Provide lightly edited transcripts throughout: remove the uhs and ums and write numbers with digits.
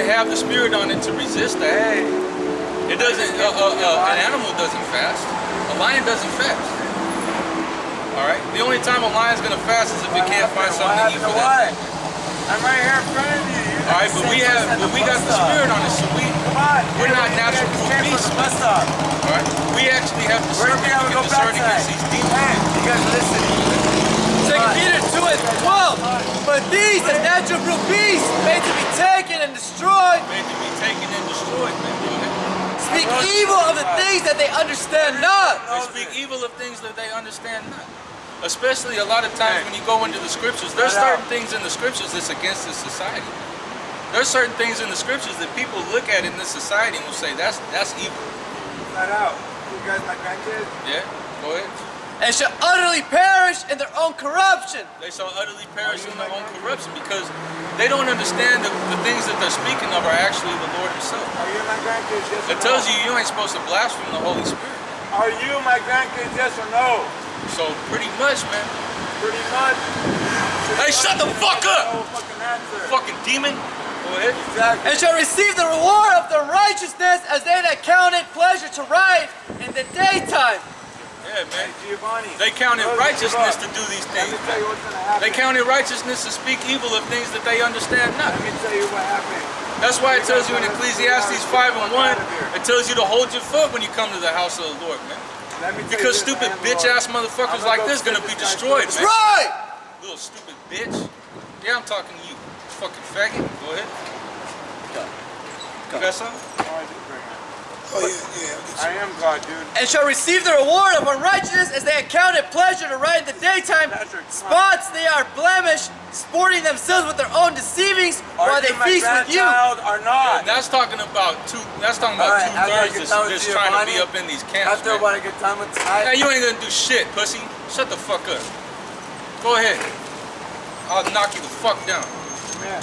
doesn't have the spirit on it to resist that. It doesn't. An animal doesn't fast. A lion doesn't fast. All right. The only time a lion's gonna fast is if it can't find something to eat for that. I'm right here in front of you. All right, but we got the spirit on us, so we're not natural beasts. All right. We actually have discernment. We can discern against these demons. You guys listen. 2 Peter 2:12. But these as natural brute beasts, made to be taken and destroyed. Made to be taken and destroyed, man. Speak evil of the things that they understand not. They speak evil of things that they understand not. Especially a lot of times when you go into the scriptures, there's certain things in the scriptures that's against this society. There's certain things in the scriptures that people look at in this society and will say, that's evil. Flat out. You guys my grandkids? Yeah, go ahead. And shall utterly perish in their own corruption. They shall utterly perish in their own corruption because they don't understand the things that they're speaking of are actually the Lord himself. Are you my grandkids, yes or no? It tells you you ain't supposed to blaspheme the Holy Spirit. Are you my grandkids, yes or no? So pretty much, man. Pretty much. Hey, shut the fuck up! No fucking answer. Fucking demon. Go ahead. Exactly. And shall receive the reward of their righteousness as they that count it pleasure to ride in the daytime. Yeah, man. Giovanni. They counted righteousness to do these things. Let me tell you what's gonna happen. They counted righteousness to speak evil of things that they understand not. Let me tell you what happened. That's why it tells you in Ecclesiastes 5:1, it tells you to hold your foot when you come to the house of the Lord, man. Because stupid bitch-ass motherfuckers like this gonna be destroyed, man. Right! Little stupid bitch. Yeah, I'm talking to you. Fucking faggot. Go ahead. You got something? Oh, yeah. I am God, dude. And shall receive the reward of unrighteousness as they account it pleasure to ride in the daytime. Spots they are blemished, sporting themselves with their own deceivings while they feast with you. Or not? That's talking about two. That's talking about two-thirds that's trying to be up in these camps. After about a good time with tonight. Hey, you ain't gonna do shit, pussy. Shut the fuck up. Go ahead. I'll knock you the fuck down. Yeah.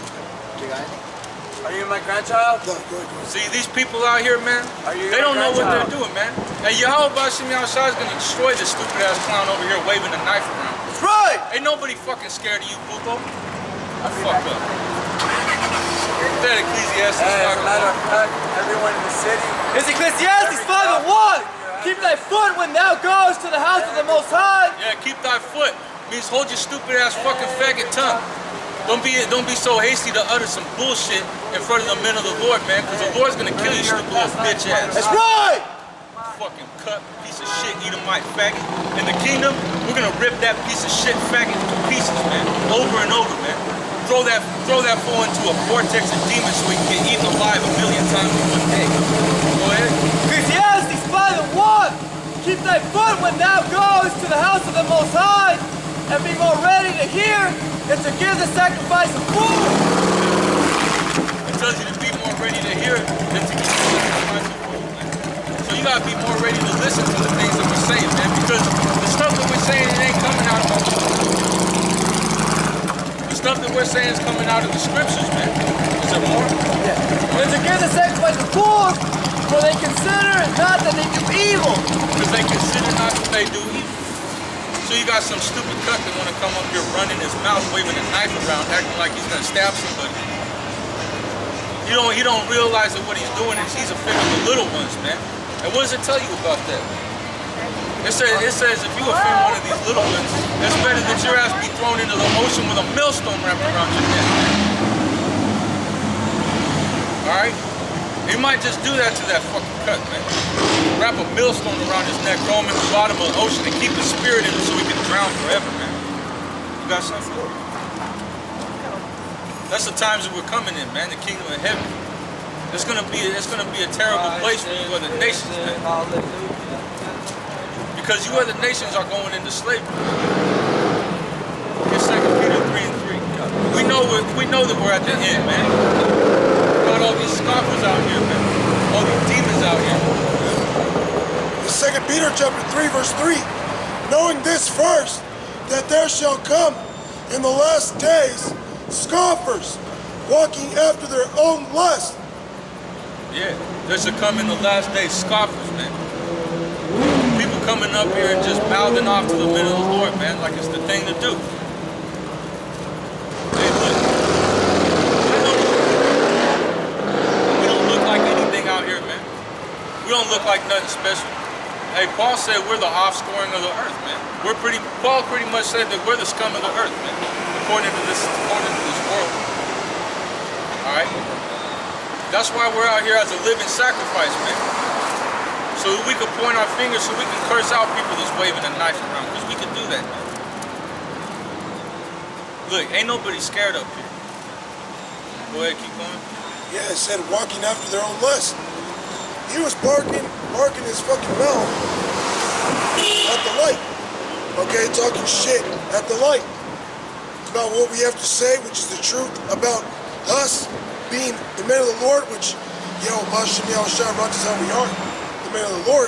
Are you my grandchild? No, see, these people out here, man, they don't know what they're doing, man. Hey, Yahweh Bashim Yahushua is gonna destroy this stupid ass clown over here waving a knife around. That's right! Ain't nobody fucking scared of you, Buko. Fuck up. That Ecclesiastes. Hey, as a matter of fact, everyone in the city. It's Ecclesiastes 5:1. Keep thy foot when thou goest to the house of the Most High. Yeah, keep thy foot. Means hold your stupid ass fucking faggot tongue. Don't be so hasty to utter some bullshit in front of the men of the Lord, man, because the Lord's gonna kill you, stupid little bitch ass. That's right! Fucking cut, piece of shit, Edomite faggot. In the kingdom, we're gonna rip that piece of shit faggot to pieces, man. Over and over, man. Throw that fool into a vortex of demons so he can get eaten alive 1,000,000 times in one day. Go ahead. Ecclesiastes 5:1. Keep thy foot when thou goest to the house of the Most High, and be more ready to hear and to give the sacrifice of food. It tells you to be more ready to hear than to give the sacrifice of food, man. So you gotta be more ready to listen to the things that we're saying, man, because the stuff that we're saying, it ain't coming out of the stuff that we're saying is coming out of the scriptures, man. Is there more? Yeah. And to give the sacrifice of food, for they consider not that they do evil. Because they consider not that they do evil. So you got some stupid cuck that want to come up here running his mouth, waving a knife around, acting like he's gonna stab somebody. He don't realize that what he's doing is he's offending the little ones, man. And what does it tell you about that? It says if you offend one of these little ones, it's better that your ass be thrown into the ocean with a millstone wrapped around your neck, man. Alright? He might just do that to that fucking cuck, man. Wrap a millstone around his neck, throw him in the bottom of the ocean and keep his spirit in him so he can drown forever, man. You got something? That's the times that we're coming in, man, the kingdom of heaven. It's gonna be a terrible place for you other nations, man. Because you other nations are going into slavery. It's 2 Peter 3:3. We know that we're at the end, man. Got all these scoffers out here, man. All these demons out here. 2 Peter chapter 3, verse 3. Knowing this first, that there shall come in the last days scoffers, walking after their own lust. Yeah, there should come in the last days scoffers, man. People coming up here and just mouthing off to the men of the Lord, man, like it's the thing to do. Hey, look. look like nothing special. Hey, Paul said we're the offscoring of the earth, man. Paul pretty much said that we're the scum of the earth, man. According to this world. All right. That's why we're out here as a living sacrifice, man. So that we can point our fingers, so we can curse out people that's waving a knife around, because we can do that, man. Look, ain't nobody scared up here. Go ahead, keep going. Yeah, it said walking after their own lust. He was barking his fucking mouth at the light. Okay, talking shit at the light about what we have to say, which is the truth about us being the men of the Lord, which, yo, Bashem Yahushua, righteous how we are, the men of the Lord.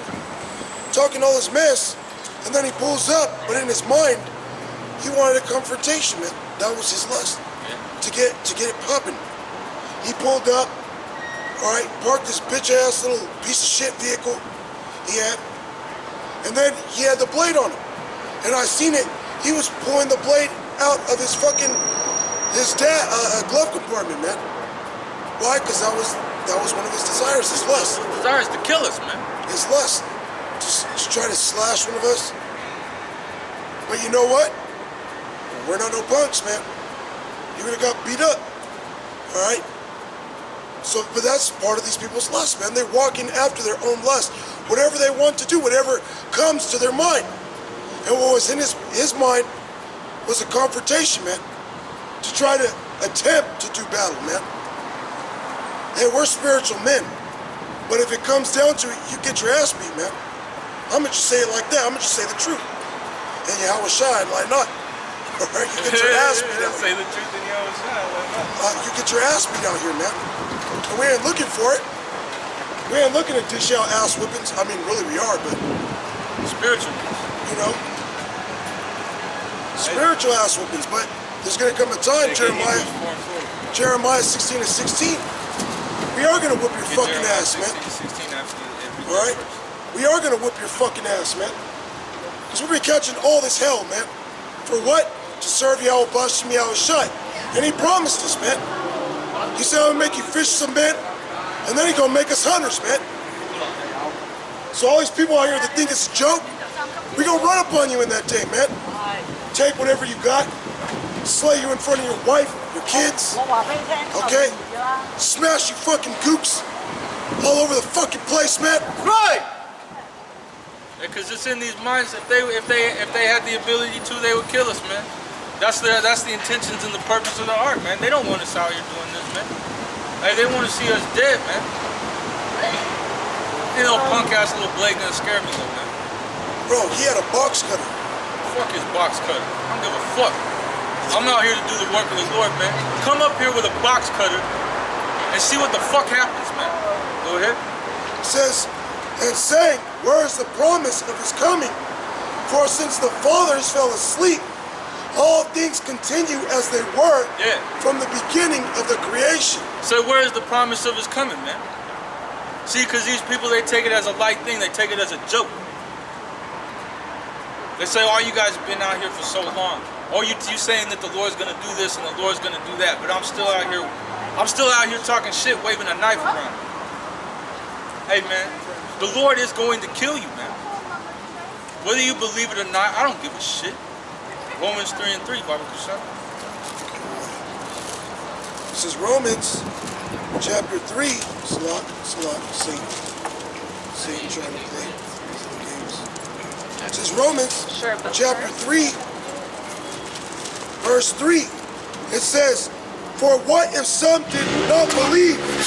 Talking all this mess, and then he pulls up, but in his mind, he wanted a confrontation, man. That was his lust, to get it popping. He pulled up, all right, parked this bitch-ass little piece of shit vehicle he had, and then he had the blade on him. And I seen it, he was pulling the blade out of his glove compartment, man. Why? Because that was one of his desires, his lust. His desire is to kill us, man. His lust, to try to slash one of us. But you know what? We're not no punks, man. You would have got beat up, all right? So, but that's part of these people's lust, man. They're walking after their own lust. Whatever they want to do, whatever comes to their mind. And what was in his mind was a confrontation, man. To try to attempt to do battle, man. Hey, we're spiritual men. But if it comes down to it, you get your ass beat, man. I'm gonna just say it like that. I'm gonna just say the truth. And Yahushua, lie not. All right, you get your ass beat out. Say the truth and Yahushua, lie not. You get your ass beat out here, man. And we ain't looking for it. We ain't looking to dish out ass whippings. I mean, really we are, but spiritual, you know, spiritual ass whippings. But there's gonna come a time, Jeremiah 16:16. We are gonna whip your fucking ass, man. All right, we are gonna whip your fucking ass, man. Because we've been catching all this hell, man. For what? To serve Yahweh Bashem Yahushua. And he promised us, man. He said, I'm gonna make you fish some, man. And then he gonna make us hunters, man. So all these people out here that think it's a joke, we gonna run up on you in that day, man. Take whatever you got, slay you in front of your wife, your kids, okay? Smash you fucking gooks all over the fucking place, man. Right! Because it's in these minds. If they had the ability to, they would kill us, man. That's the intentions and the purpose of the art, man. They don't want us out here doing this, man. Hey, they want to see us dead, man. You know, punk ass little Blake gonna scare me, though, man. Bro, he had a box cutter. Fuck his box cutter. I don't give a fuck. I'm out here to do the work of the Lord, man. Come up here with a box cutter and see what the fuck happens, man. Go ahead. It says, and saying, where is the promise of his coming? For since the fathers fell asleep, all things continue as they were from the beginning of the creation. So where is the promise of his coming, man? See, because these people, they take it as a light thing. They take it as a joke. They say, oh, you guys have been out here for so long. Oh, you saying that the Lord's going to do this and the Lord's going to do that. But I'm still out here talking shit, waving a knife around. Hey, man, the Lord is going to kill you, man. Whether you believe it or not, I don't give a shit. Romans 3:3, Bible Kushab. This is Romans chapter 3. Satan trying to play some games. It says Romans chapter 3, verse 3. It says, for what if some did not believe? It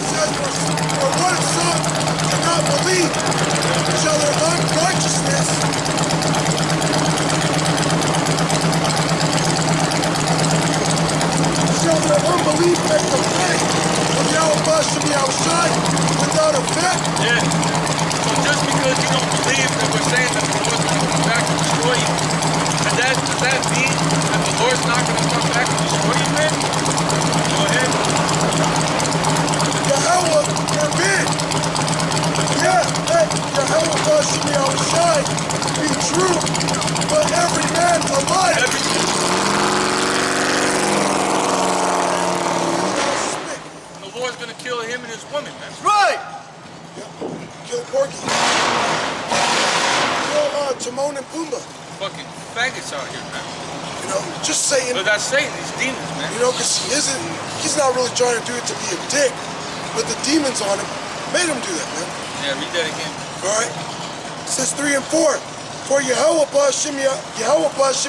says, for what if some did not believe? Shall their unrighteousness shall their unbelief make the faith of Yahweh Bashem Yahushua without effect? Yeah. So just because you don't believe that we're saying that the Lord's going to come back and destroy you, does that mean that the Lord's not going to come back and destroy you, man? Go ahead. Yahweh forbid. Yeah, let Yahweh Bashem Yahushua be true, but every man alike. woman, man. Right! Kill Porky. Kill Timon and Pumbaa. Fucking faggots out here, man. You know, just saying. But that's Satan, these demons, man. You know, because he's not really trying to do it to be a dick, but the demons on him made him do that, man. Yeah, read that again. All right? It says 3 and 4. For Yahweh Ba'Shem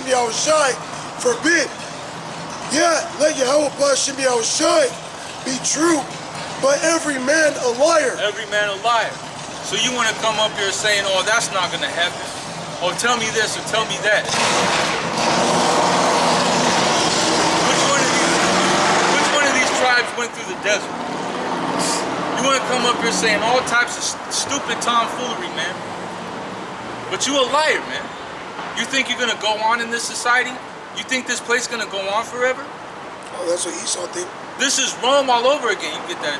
Yahushai forbid. Yeah, let Yahweh Ba'Shem Yahushai be true, but every man a liar. Every man a liar. So you want to come up here saying, oh, that's not going to happen. Or tell me this or tell me that. Which one of these tribes went through the desert? You want to come up here saying all types of stupid tomfoolery, man. But you a liar, man. You think you're going to go on in this society? You think this place is going to go on forever? Oh, that's what Esau think. This is Rome all over again. You get that?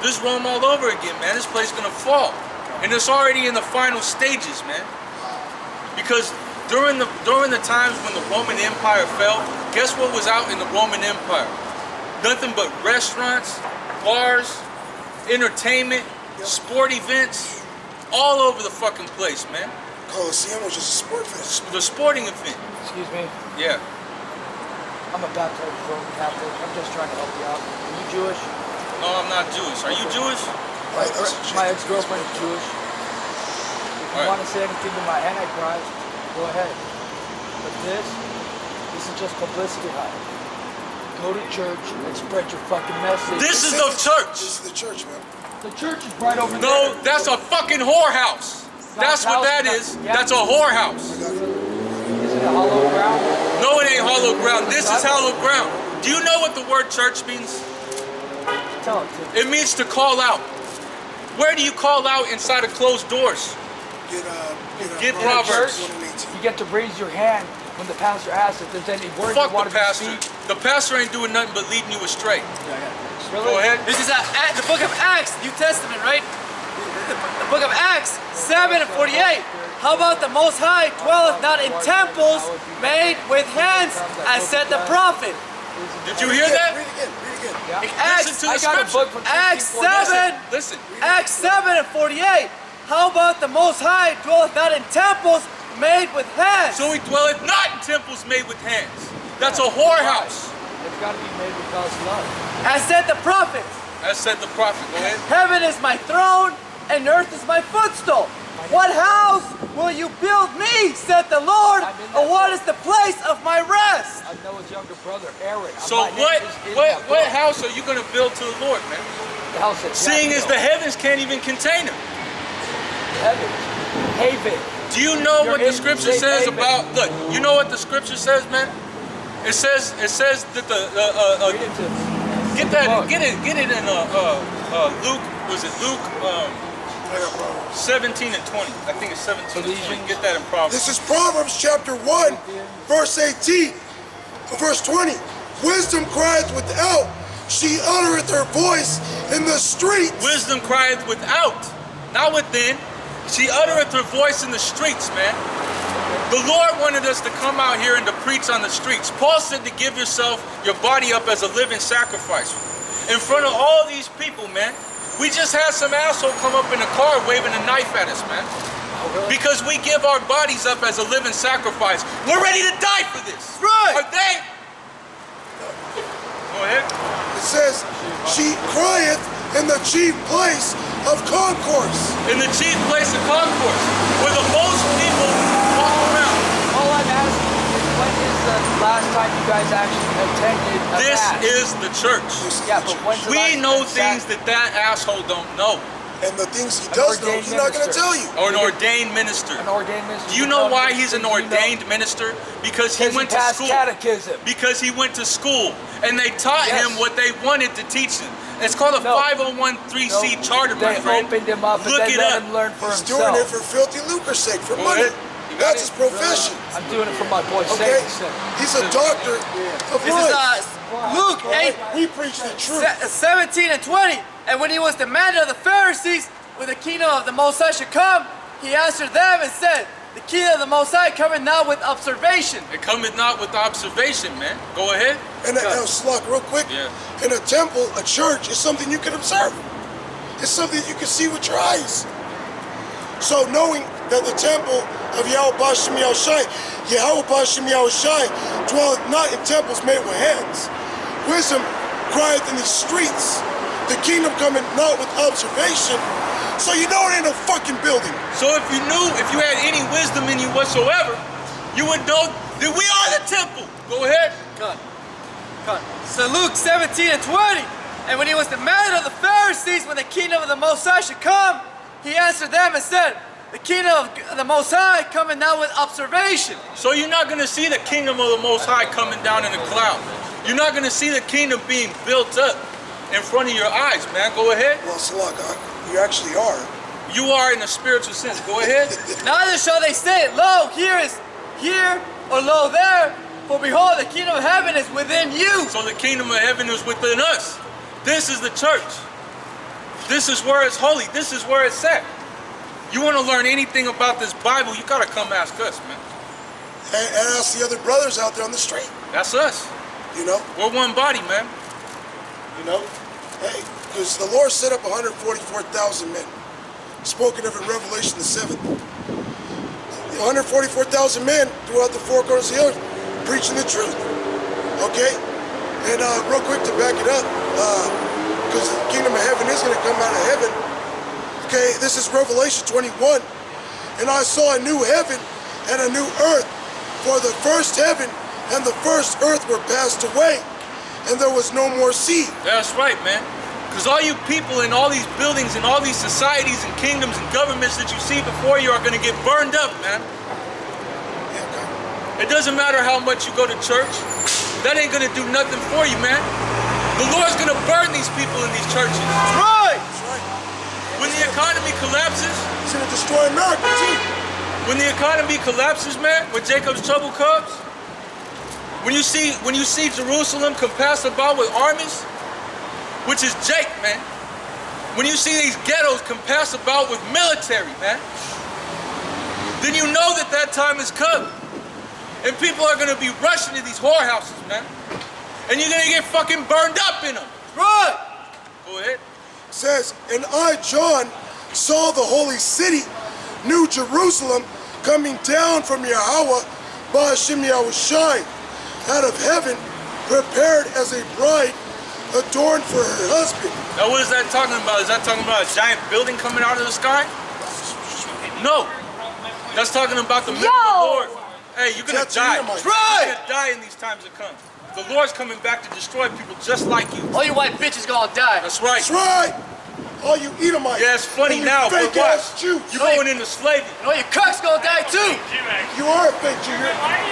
This is Rome all over again, man. This place is going to fall. And it's already in the final stages, man. Because during the times when the Roman Empire fell, guess what was out in the Roman Empire? Nothing but restaurants, bars, entertainment, sport events, all over the fucking place, man. Coliseum was just a sport fest. The sporting event. Excuse me. Yeah. I'm a baptized Roman Catholic. I'm just trying to help you out. Are you Jewish? No, I'm not Jewish. Are you Jewish? My ex-girlfriend is Jewish. If you All right. want to say anything to my Antichrist, go ahead. But this is just publicity hype. Go to church and spread your fucking message. This is the church. This is the church, man. The church is right over there. No, that's a fucking whorehouse. That's what that is. That's a whorehouse. Is it a hollow ground? No, it ain't hollow ground. This is hollow ground. Do you know what the word church means? Tell it to me. It means to call out. Where do you call out inside of closed doors? Get In a Proverbs. church, you get to raise your hand when the pastor asks if there's any words Fuck you want the to pastor. speak. The pastor ain't doing nothing but leading you astray. Really? Go ahead. This is the book of Acts, New Testament, right? The book of Acts 7 and 48. How about the Most High dwelleth not in temples made with hands, as said the prophet. Did you hear that? Read again. Acts, Listen to the I got a scripture. book from Acts 1648. 7. Listen. Acts 7 and 48. How about the Most High dwelleth not in temples made with hands? So he dwelleth not in temples made with hands. That's a whorehouse. It's got to be made with God's love. As said the prophet. As said the prophet. Go ahead. Heaven is my throne, and earth is my footstool. What house will you build me, said the Lord, or what is the place of my rest? I know his younger brother, Aaron. So what house are you going to build to the Lord, man? The house that Seeing as the heavens can't even contain him. heavens, haven. Do you know You're what the in scripture safe says haven. about? Look, you know what the scripture says, man. It says that Read it to us. get it in Luke. Was it Luke? I got Proverbs. 17 and 20. I think it's 17 and 20. Get that in Proverbs. This is Proverbs chapter 1, verse 18, verse 20. Wisdom crieth without, she uttereth her voice in the streets. Wisdom crieth without, not within. She uttereth her voice in the streets, man. The Lord wanted us to come out here and to preach on the streets. Paul said to give your body up as a living sacrifice. In front of all these people, man. We just had some asshole come up in a car waving a knife at us, man. Because we give our bodies up as a living sacrifice. We're ready to die for this. Right. Are they? Go ahead. It says, she crieth in the chief place of concourse. In the chief place of concourse, where the most people walk around. All I'm asking is, when is the last time you guys actually attended a This mass? is the church. Yeah, but when's the last We know time things that asshole don't know. And the things he does know, he's not going to tell you. Or an ordained minister. An ordained minister. Do you know why he's an ordained minister? Because he went to passed school. catechism. Because he went to school and they taught Yes. him what they wanted to teach him. It's called a No. 501(c)(3) No, charter, my they friend. opened him up and Look they it let up. him learn for He's himself. doing it for filthy lucre's sake, for Go money. ahead. You got That's it? his profession. I'm doing it for my boy Okay? Satan's sake. He's a doctor of This life. is Luke 8, We preach the truth. 17 and 20. And when he was demanded of the Pharisees when the kingdom of the Most High should come, he answered them and said, the kingdom of the Most High cometh not with observation. It cometh not with observation, man. Go ahead. And Slock, real quick. Yeah. In a temple, a church is something you can observe. It's something you can see with your eyes. So knowing that the temple of Yahweh Bashem Yahushai, Yahweh Bashem Yahushai, dwelleth not in temples made with hands. Wisdom crieth in the streets. The kingdom cometh not with observation. So you know it ain't a fucking building. So if you had any wisdom in you whatsoever, you would know that we are the temple. Go ahead. Cut. So Luke 17 and 20. And when he was demanded of the Pharisees when the kingdom of the Most High should come, he answered them and said, the kingdom of the Most High coming down with observation. So you're not going to see the kingdom of the Most High coming down in the cloud. You're not going to see the kingdom being built up in front of your eyes, man. Go ahead. Well, Salak, you actually are. You are in a spiritual sense. Go ahead. Neither shall they say, lo, here is here, or lo, there. For behold, the kingdom of heaven is within you. So the kingdom of heaven is within us. This is the church. This is where it's holy. This is where it's at. You want to learn anything about this Bible, you got to come ask us, man. And ask the other brothers out there on the street. That's us. You know? We're one body, man. You know? Hey, because the Lord set up 144,000 men. Spoken of in Revelation the 7th. 144,000 men throughout the four corners of the earth preaching the truth. Okay? And real quick to back it up, because the kingdom of heaven is going to come out of heaven. Okay, this is Revelation 21. And I saw a new heaven and a new earth. For the first heaven and the first earth were passed away, and there was no more sea. That's right, man. Because all you people in all these buildings and all these societies and kingdoms and governments that you see before you are going to get burned up, man. It doesn't matter how much you go to church. That ain't going to do nothing for you, man. The Lord's going to burn these people in these churches. That's right. That's right. When the economy collapses, He's going to destroy America too. when the economy collapses, man, when Jacob's trouble comes, when you see Jerusalem compassed about with armies, which is Jake, man. When you see these ghettos compassed about with military, man, then you know that that time has come. And people are going to be rushing to these whorehouses, man. And you're going to get fucking burned up in them. Right. Go ahead. Says, and I, John, saw the holy city, New Jerusalem, coming down from Yahweh, Ba'ashem Yahushai, out of heaven, prepared as a bride, adorned for her husband. Now what is that talking about? Is that talking about a giant building coming out of the sky? No. That's talking about the men of the Lord. Hey, you're gonna die. That's right. You're gonna die in these times to come. The Lord's coming back to destroy people just like you. All you white bitches gonna die. That's right. That's right. All you Edomites. Yeah, it's funny and you now, but fake what? ass Jews. You're going into slavery. You know your cuck's gonna die too. You are a fake Jew.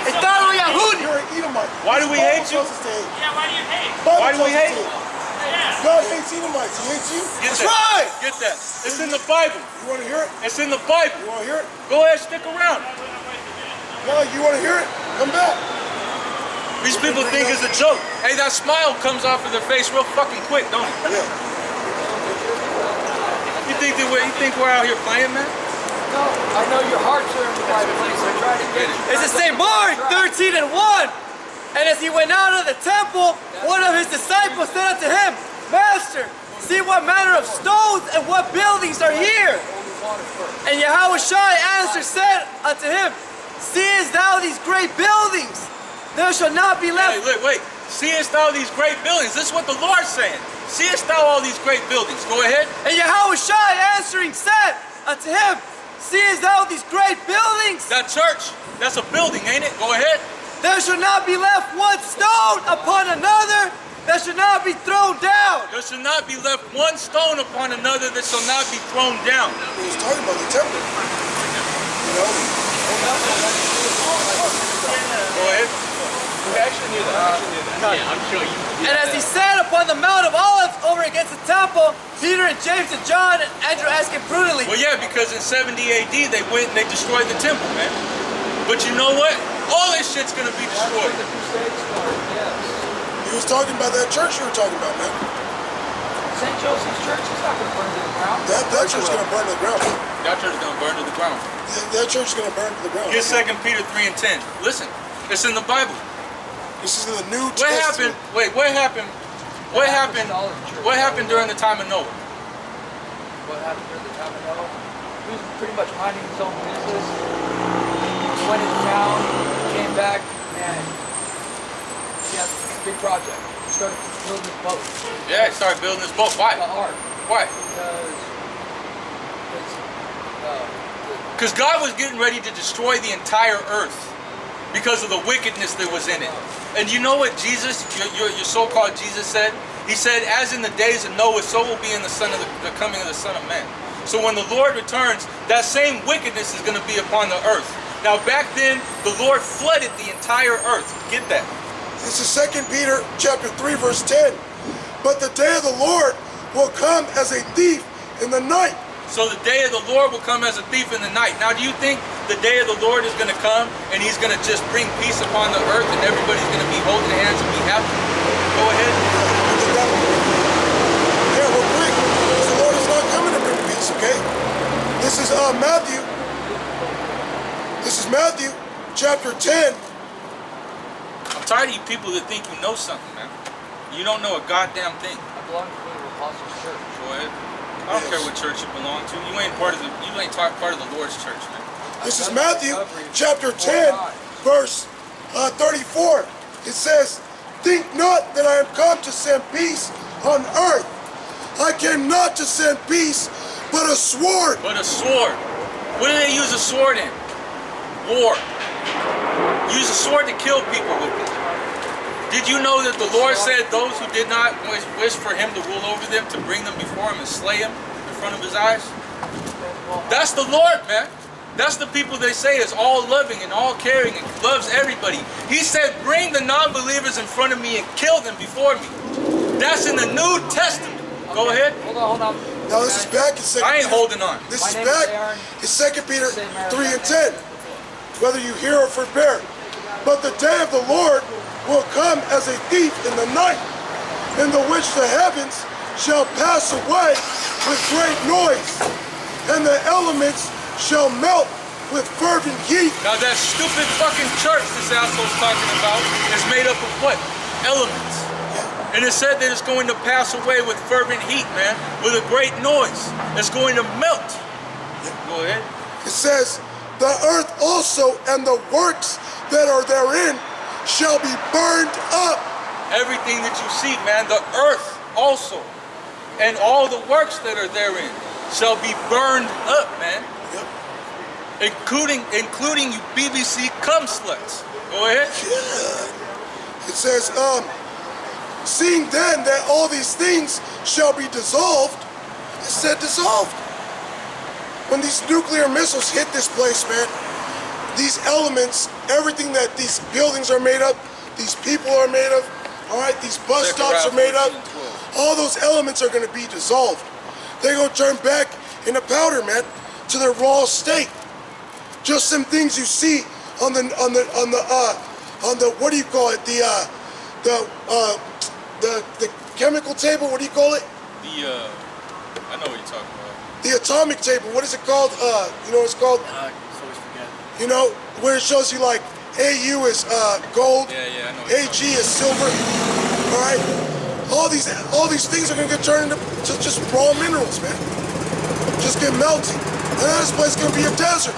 It's Donald Yahudi. You're an Edomite. Why do we hate you? Yeah, why do you hate? Why do we hate? Yeah. God hates Edomites. He hates you. Get That's that. right. Get that. It's in the Bible. You want to hear it? It's in the Bible. You want to hear it? Go ahead, stick around. No, you want to hear it? Come back. These people think it's a joke. Hey, that smile comes off of their face real fucking quick, don't it? Yeah. You think we're out here playing, man? No, I know your hearts are in the right place. I try to get you. It's the same Mark 13 and 1. And as he went out of the temple, one of his disciples said unto him, Master, see what manner of stones and what buildings are here. And Yahushai answered, said unto him, Seest thou these great buildings? There shall not be left. Hey, wait. Seest thou these great buildings? This is what the Lord's saying. Seest thou all these great buildings? Go ahead. And Yahushai answering said unto him, Seest thou these great buildings? That church, that's a building, ain't it? Go ahead. There shall not be left one stone upon another that shall not be thrown down. There shall not be left one stone upon another that shall not be thrown down. He was talking about the temple. You know? Go ahead. I actually knew that. Yeah, I'm sure you. And as he sat upon the Mount of Olives over against the temple, Peter and James and John and Andrew asked him prudently. Well, yeah, because in 70 AD they went and they destroyed the temple, man. But you know what? All this shit's gonna be destroyed. The crusade started, yes. He was talking about that church you were talking about, man. St. Joseph's Church is not going to burn to the ground. That church is going to burn to the ground. That church is gonna burn to the ground. That church is going to burn to the ground. Get 2 Peter 3 and 10. Listen, it's in the Bible. This is in the New What happened? Testament. Wait, what happened? What happened? What happened during the time of Noah? what happened during the time of Noah. He was pretty much minding his own business. He went into town, came back, and he had a big project. He started building his boat. Yeah, he started building this boat. Why? The ark. Why? Because Because God was getting ready to destroy the entire earth because of the wickedness that was in it. And you know what Jesus, your so-called Jesus said? He said, as in the days of Noah, so will be in the coming of the Son of Man. So when the Lord returns, that same wickedness is going to be upon the earth. Now back then, the Lord flooded the entire earth. Get that? This is 2 Peter chapter 3, verse 10. But the day of the Lord will come as a thief in the night. So the day of the Lord will come as a thief in the night. Now do you think the day of the Lord is going to come and he's going to just bring peace upon the earth and everybody's going to be holding hands and be happy? Go ahead. Yeah, we're quick. The Lord is not coming to bring peace, okay? This is Matthew. This is Matthew chapter 10. I'm tired of you people that think you know something, man. You don't know a goddamn thing. I belong to the Apostles' Church. Go ahead. I don't care what church you belong to. You ain't part of the Lord's church, man. This is Matthew chapter 10, verse 34. It says, think not that I am come to send peace on earth. I came not to send peace, but a sword. But a sword. What do they use a sword in? War. Use a sword to kill people with it. Did you know that the Lord said those who did not wish for him to rule over them, to bring them before him and slay him in front of his eyes? That's the Lord, man. That's the people they say is all loving and all caring and loves everybody. He said, bring the non-believers in front of me and kill them before me. That's in the New Testament. Go ahead. Hold on. Now this is back in 2 I ain't Peter. holding on. This My is name back is in Aaron. 2 Peter 3 and 10. Whether you hear or forbear. But the day of the Lord will come as a thief in the night, in the which the heavens shall pass away with great noise, and the elements shall melt with fervent heat. Now that stupid fucking church this asshole's talking about is made up of what? Elements. And it said that it's going to pass away with fervent heat, man, with a great noise. It's going to melt. Go ahead. It says, the earth also and the works that are therein shall be burned up. Everything that you see, man, the earth also, and all the works that are therein shall be burned up, man. Yep. Including you BBC cum sluts. Go ahead. Yeah. It says, seeing then that all these things shall be dissolved, it said dissolved. When these nuclear missiles hit this place, man, these elements, everything that these buildings are made of, these people are made of, all right, these bus stops are made of, all those elements are going to be dissolved. They're going to turn back into powder, man, to their raw state. Just some things you see on the what do you call it? The chemical table. What do you call it? I know what you're talking about. The atomic table. What is it called? You know what it's called? You know, where it shows you like AU is gold, Yeah, I know what you're AG is silver. All right, all these things are gonna get turned into just raw minerals, man. Just get melting, and then this place is gonna be a desert.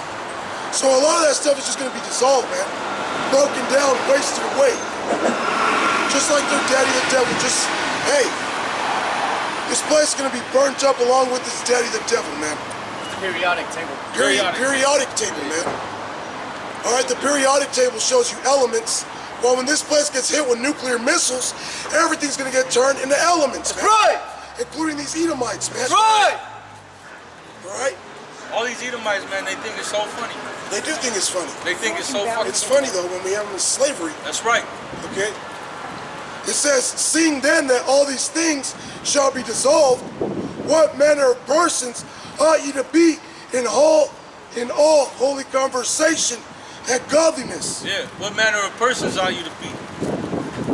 So a lot of that stuff is just gonna be dissolved, man, broken down, wasted away, just like their daddy the devil. Just hey, this place is gonna be burnt up along with this daddy the devil, man. Periodic table. Periodic table, man. All right, the periodic table shows you elements. Well, when this place gets hit with nuclear missiles, everything's gonna get turned into elements, man. Right! Including these Edomites, man. Right! All right? All these Edomites, man, they think it's so funny. They do think it's funny. They think it's so fucking. It's funny, though, when we have them in slavery, That's right. okay? It says, seeing then that all these things shall be dissolved, what manner of persons ought ye to be in all holy conversation and godliness? Yeah. What manner of persons are you to be?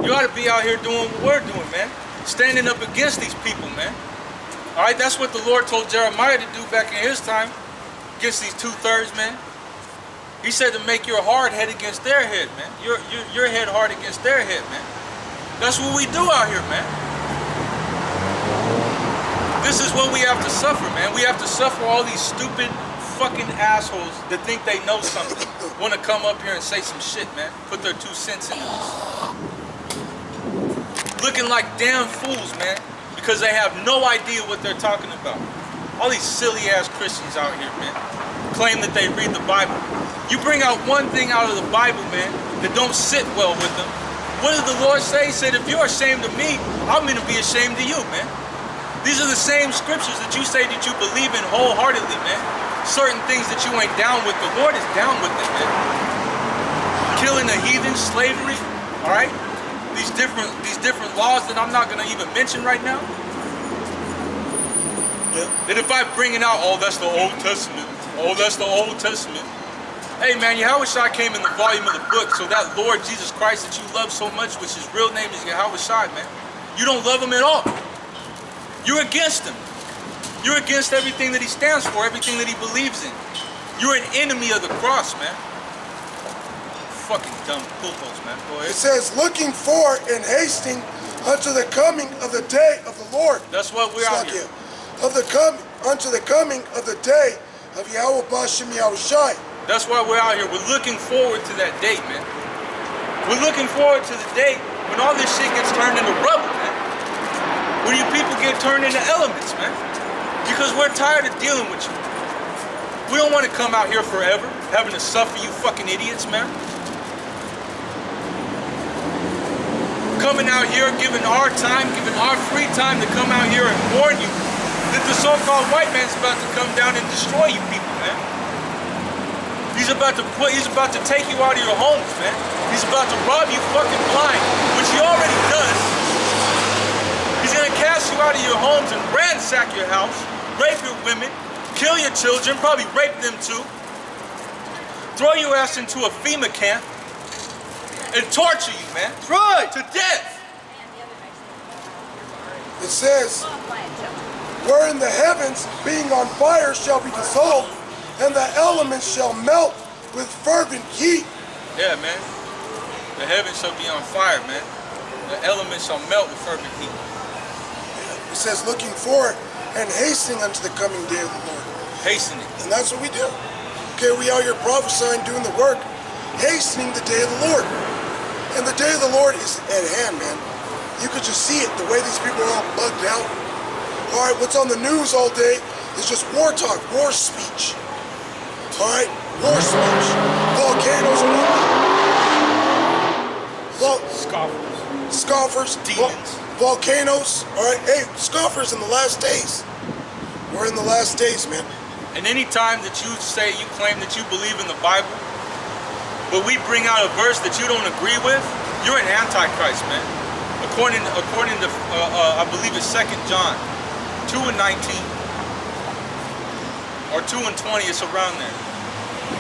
You ought to be out here doing what we're doing, man. Standing up against these people, man. All right, that's what the Lord told Jeremiah to do back in his time, against these 2/3, man. He said to make your hard head against their head, man. Your head hard against their head, man. That's what we do out here, man. This is what we have to suffer, man. We have to suffer all these stupid fucking assholes that think they know something. Want to come up here and say some shit, man. Put their 2 cents into this. Looking like damn fools, man. Because they have no idea what they're talking about. All these silly ass Christians out here, man. Claim that they read the Bible. You bring out one thing out of the Bible, man, that don't sit well with them. What did the Lord say? He said, if you're ashamed of me, I'm going to be ashamed of you, man. These are the same scriptures that you say that you believe in wholeheartedly, man. Certain things that you ain't down with, the Lord is down with it, man. Killing the heathen, slavery, all right? These different laws that I'm not going to even mention right now. Yeah. That if I bring it out, oh, that's the Old Testament. Oh, that's the Old Testament. Hey, man, Yahushua came in the volume of the book, so that Lord Jesus Christ that you love so much, which his real name is Yahushua, man, you don't love him at all. You're against him. You're against everything that he stands for, everything that he believes in. You're an enemy of the cross, man. Fucking dumb pulpos, man. Go ahead. It says, looking for and hasting unto the coming of the day of the Lord. That's what we're out here. Unto the coming of the day of Yahweh Bashem Yahushai. That's why we're out here. We're looking forward to that date, man. We're looking forward to the day when all this shit gets turned into rubble, man. When you people get turned into elements, man. Because we're tired of dealing with you. We don't want to come out here forever, having to suffer, you fucking idiots, man. Coming out here, giving our time, giving our free time to come out here and warn you that the so-called white man's about to come down and destroy you people, man. He's about to take you out of your homes, man. He's about to rob you fucking blind, which he already does. He's gonna cast you out of your homes and ransack your house, rape your women, kill your children, probably rape them too, throw your ass into a FEMA camp, and torture you, man. That's right. To death. It says, wherein the heavens being on fire shall be dissolved, and the elements shall melt with fervent heat. Yeah, man. The heavens shall be on fire, man. The elements shall melt with fervent heat. It says, looking forward and hastening unto the coming day of the Lord. Hastening. And that's what we do. Okay, we out here prophesying, doing the work, hastening the day of the Lord. And the day of the Lord is at hand, man. You could just see it, the way these people are all bugged out. All right, what's on the news all day is just war talk, war speech. All right, war speech. Volcanoes and whatnot. Scoffers. Demons. Volcanoes. All right, hey, scoffers in the last days. We're in the last days, man. And any time that you say, you claim that you believe in the Bible, but we bring out a verse that you don't agree with, you're an Antichrist, man. According to I believe it's 2 John 2:19 or 2:20, it's around there.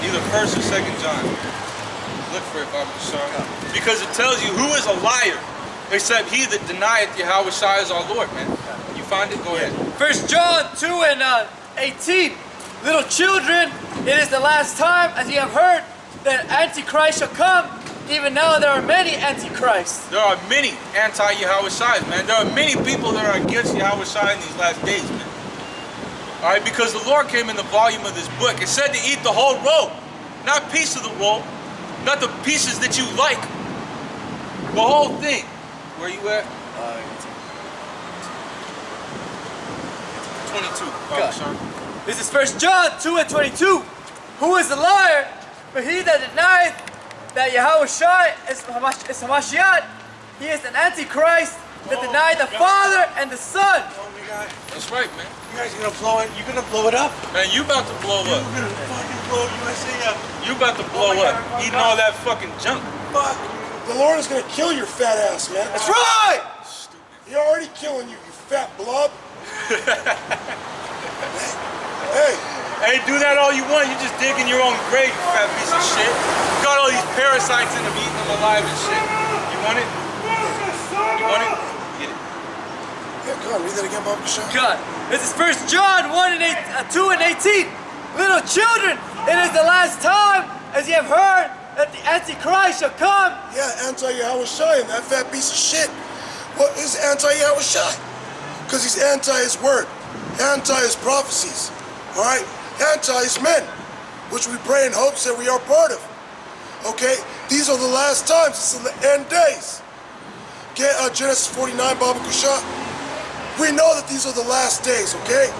Either 1st or 2 John. Look for it, Baba Bashar. Because it tells you who is a liar except he that denieth Yahweh Shai is our Lord, man. You find it? Go ahead. 1 John 2:18. Little children, it is the last time, as you have heard, that Antichrist shall come. Even now there are many Antichrists. There are many anti-Yahweh Shais, man. There are many people that are against Yahweh Shai in these last days, man. All right, because the Lord came in the volume of this book. It said to eat the whole roll, not a piece of the roll, not the pieces that you like, the whole thing. Where you at? 22. God. Sorry. This is 1 John 2:22. Who is the liar? But he that denieth that Yahweh Shai is Hamashiach, he is an Antichrist that denied the Father and the Son. That's right, man. You guys gonna blow it? You gonna blow it up? Man, you about to blow up. You're gonna fucking blow USA up. You about to blow up. Eating all that fucking junk. Fuck. The Lord is going to kill your fat ass, man. That's right! He's already killing you, you fat blob. Hey. Hey, do that all you want. You're just digging your own grave, you fat piece of shit. You got all these parasites in them, eating them alive and shit. You want it? You want it? Get it. Yeah, come on, read that again, Baba Bashar. God. This is 1 John 2:18. Little children, it is the last time, as you have heard, that the Antichrist shall come. Yeah, anti-Yahweh Shai, and that fat piece of shit. What is anti-Yahweh Shai? Because he's anti his word. Anti is prophecies. All right? Anti is men, which we pray in hopes that we are part of. Okay? These are the last times. This is the end days. Get Genesis 49, Baba Kusha. We know that these are the last days, okay?